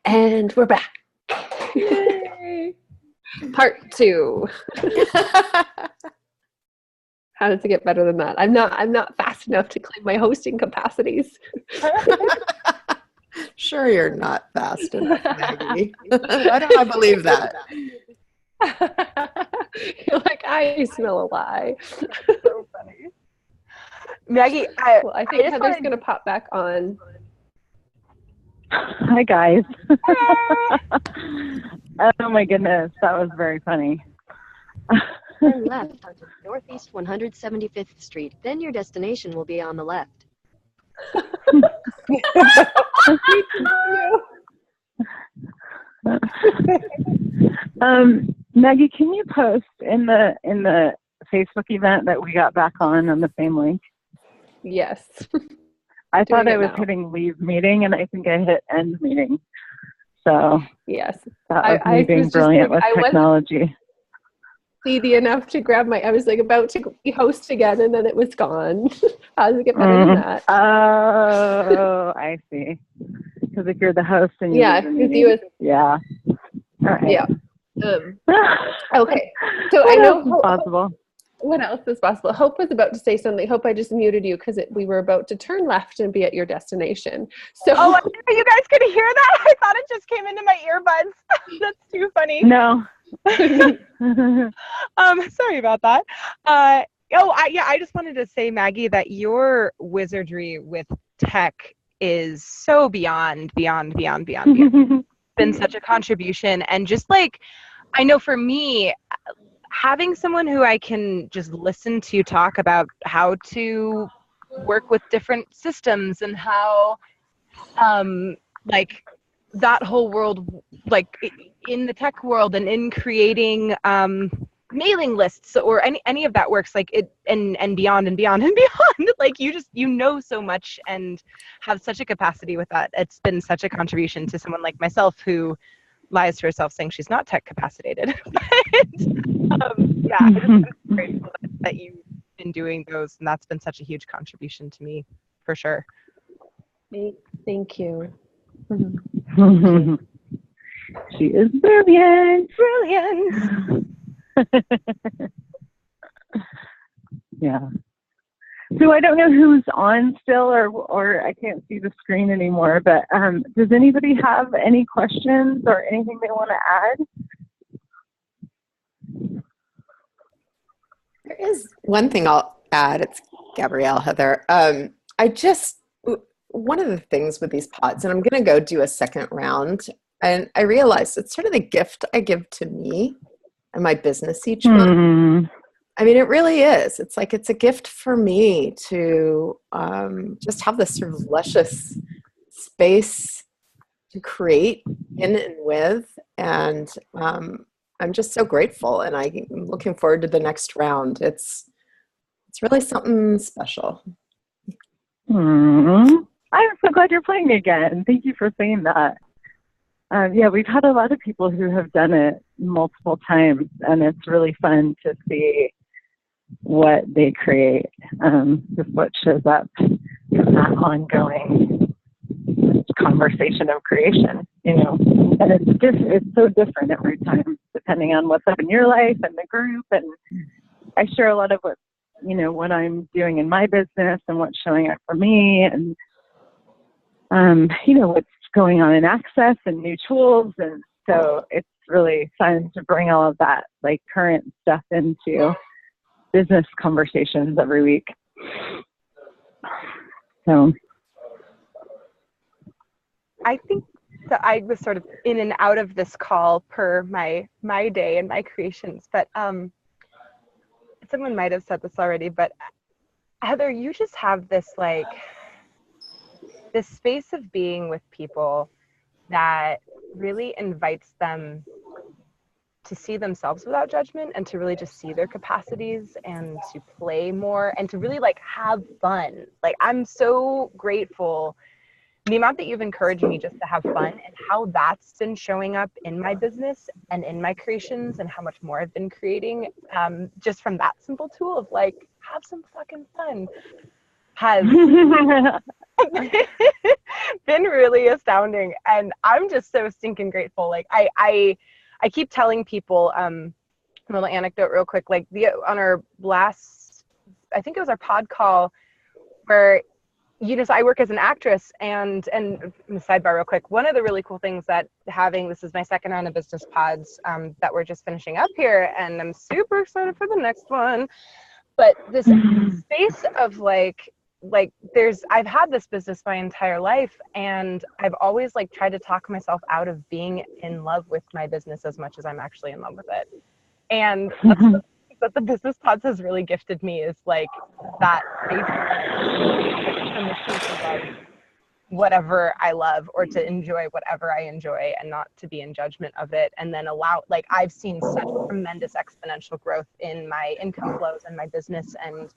And we're back. Yay. Part 2. How does it get better than that? I'm not fast enough to claim my hosting capacities. Sure, you're not fast enough, Maggie. Why don't I believe that? You're like, I smell a lie. So funny. Maggie, Well, I think Heather's going to pop back on. Hi, guys. Oh, my goodness. That was very funny. Turn left onto Northeast 175th Street. Then your destination will be on the left. Maggie, can you post in the Facebook event that we got back on the same link? Yes. I thought I was hitting leave meeting, and I think I hit end meeting. So yes, that was me being brilliant with technology. Speedy enough to grab I was like about to host again, and then it was gone. How does it get better than that? Oh, I see. Because if you're the host and you yeah. All right. Yeah. Okay. So I know possible. What else is possible? Hope was about to say something. Hope, I just muted you because we were about to turn left and be at your destination. So I didn't know you guys could hear that. I thought it just came into my earbuds. That's too funny. No. Sorry about that. I just wanted to say, Maggie, that your wizardry with tech is so beyond. Been such a contribution, and just like, I know for me, having someone who I can just listen to talk about how to work with different systems and how, like, that whole world, like in the tech world and in creating mailing lists or any of that works, like it and beyond. Like you know so much and have such a capacity with that. It's been such a contribution to someone like myself who lies to herself saying she's not tech capacitated. But I'm just grateful that you've been doing those, and that's been such a huge contribution to me, for sure. Thank you. She is brilliant. Yeah. So I don't know who's on still, or I can't see the screen anymore, but does anybody have any questions or anything they want to add? There is one thing I'll add. It's Gabrielle, Heather. One of the things with these pods, and I'm going to go do a second round, and I realized it's sort of the gift I give to me and my business each month. I mean, it really is. It's like it's a gift for me to just have this sort of luscious space to create in and with, and I'm just so grateful, and I'm looking forward to the next round. It's really something special. I'm so glad you're playing again. Thank you for saying that. Yeah, we've had a lot of people who have done it multiple times, and it's really fun to see what they create, just what shows up in that ongoing conversation of creation, and it's so different every time, depending on what's up in your life and the group. And I share a lot of what I'm doing in my business and what's showing up for me, and what's going on in Access and new tools. And so it's really fun to bring all of that like current stuff into business conversations every week. So I think that I was sort of in and out of this call per my day and my creations, but someone might have said this already, but Heather, you just have this this space of being with people that really invites them to see themselves without judgment and to really just see their capacities and to play more and to really have fun. I'm so grateful the amount that you've encouraged me just to have fun and how that's been showing up in my business and in my creations and how much more I've been creating just from that simple tool of have some fucking fun has been really astounding. And I'm just so stinking grateful. Like I keep telling people, a little anecdote real quick, like on our last, I think it was our pod call where, so I work as an actress, and sidebar real quick, one of the really cool things that this is my second round of business pods that we're just finishing up here, and I'm super excited for the next one. But this space of I've had this business my entire life, and I've always tried to talk myself out of being in love with my business as much as I'm actually in love with it. And that's the thing that the business pods has really gifted me, is that permission to love whatever I love, or to enjoy whatever I enjoy, and not to be in judgment of it. And then I've seen such tremendous exponential growth in my income flows and my business. And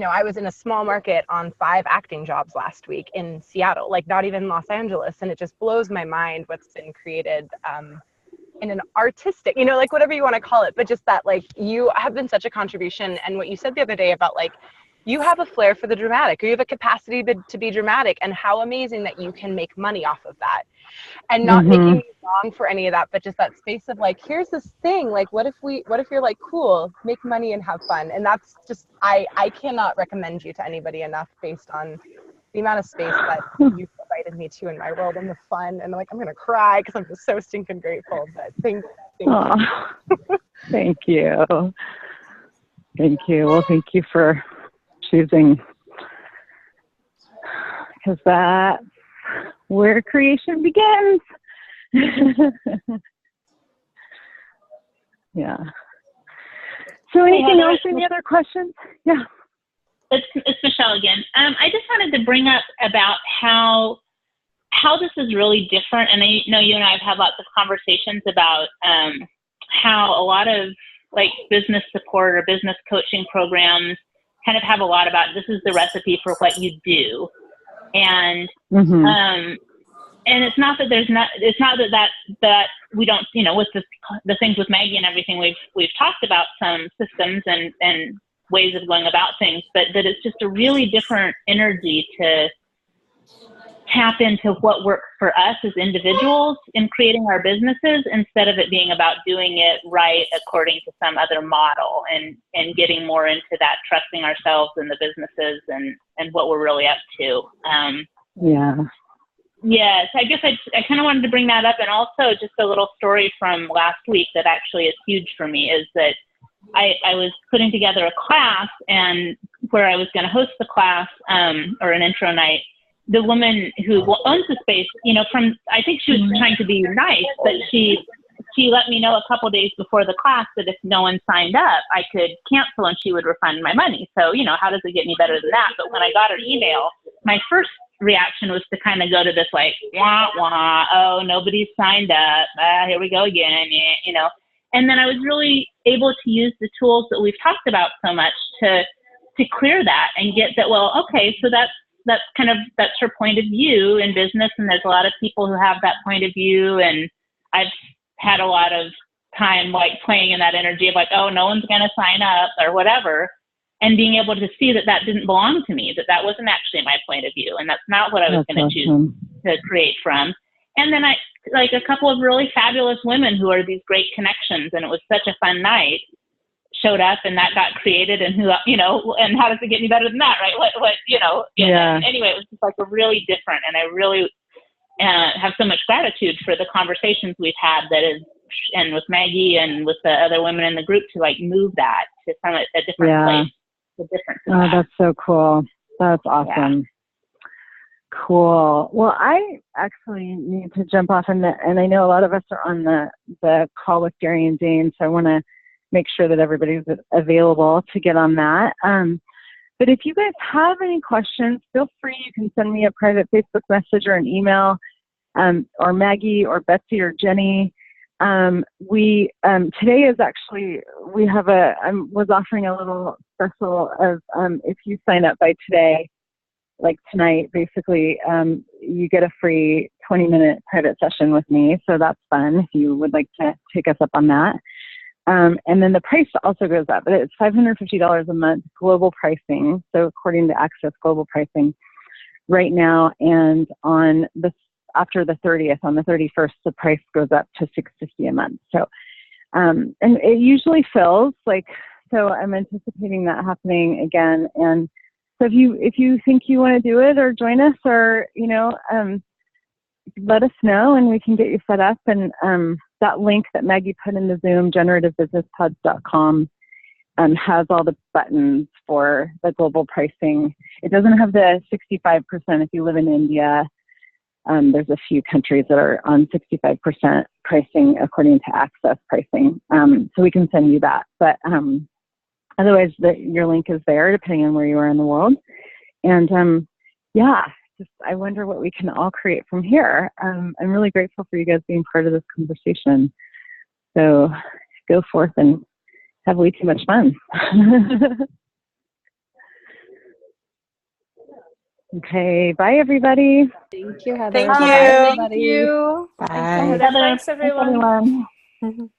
I was in a small market on 5 acting jobs last week in Seattle, not even Los Angeles. And it just blows my mind what's been created in an artistic, whatever you want to call it, but just that you have been such a contribution. And what you said the other day about you have a flair for the dramatic, or you have a capacity to be dramatic, and how amazing that you can make money off of that, and not making me wrong for any of that, but just that space of here's this thing, what if you're cool, make money and have fun. And that's just, I cannot recommend you to anybody enough, based on the amount of space that you've invited me to in my world, and the fun, and I'm gonna cry because I'm just so stinking grateful. But thank you. Thank you. Thank you. Well, thank you for choosing, because that's where creation begins. Yeah. So anything else? Any other questions? Yeah. It's Michelle again. I just wanted to bring up about how this is really different. And I know you and I have had lots of conversations about how a lot of business support or business coaching programs kind of have a lot about, this is the recipe for what you do. And and it's not that that we don't, with the things with Maggie and everything, we've talked about some systems and ways of going about things, but that it's just a really different energy to tap into what works for us as individuals in creating our businesses, instead of it being about doing it right according to some other model, and getting more into that trusting ourselves and the businesses and what we're really up to. Yes, I guess I kind of wanted to bring that up. And also just a little story from last week that actually is huge for me, is that I was putting together a class, and where I was going to host the class, or an intro night, the woman who owns the space, I think she was trying to be nice, but she let me know a couple days before the class that if no one signed up, I could cancel and she would refund my money. So, how does it get any better than that? But when I got her email, my first reaction was to kind of go to this wah, wah, oh, nobody signed up. Here we go again, And then I was really able to use the tools that we've talked about so much to clear that and get that, well, okay, so that's her point of view in business. And there's a lot of people who have that point of view. And I've had a lot of time playing in that energy of oh, no one's going to sign up or whatever. And being able to see that didn't belong to me, that wasn't actually my point of view. And that's not what I was going to choose to create from. And then a couple of really fabulous women who are these great connections. And it was such a fun night, showed up, and that got created. And and how does it get any better than that, right? Yeah. Anyway, it was just a really different, and I really have so much gratitude for the conversations we've had and with Maggie and with the other women in the group to move that to a different place. Oh, that's so cool. That's awesome. Yeah. Cool. Well, I actually need to jump off, and I know a lot of us are on the call with Gary and Dane, so I want to make sure that everybody's available to get on that. But if you guys have any questions, feel free. You can send me a private Facebook message or an email, or Maggie or Betsy or Jenny. Today is actually, I was offering a little special of, if you sign up by today, tonight, basically, you get a free 20-minute private session with me. So that's fun if you would like to take us up on that. And then the price also goes up, but it's $550 a month, global pricing. So according to Access, global pricing. right now, and after the 30th, on the 31st, the price goes up to $650 a month. So, and it usually fills. So I'm anticipating that happening again. And so if you think you want to do it or join us, or let us know and we can get you set up. And that link that Maggie put in the Zoom, generativebusinesspods.com, has all the buttons for the global pricing. It doesn't have the 65% if you live in India. There's a few countries that are on 65% pricing according to access pricing. So we can send you that. But otherwise, your link is there depending on where you are in the world. And I wonder what we can all create from here. I'm really grateful for you guys being part of this conversation. So go forth and have way too much fun. Okay, bye everybody. Thank you, Heather. Thank you. Bye, Thank everybody. you. Bye. Heather. Thanks, everyone. Thanks, everyone.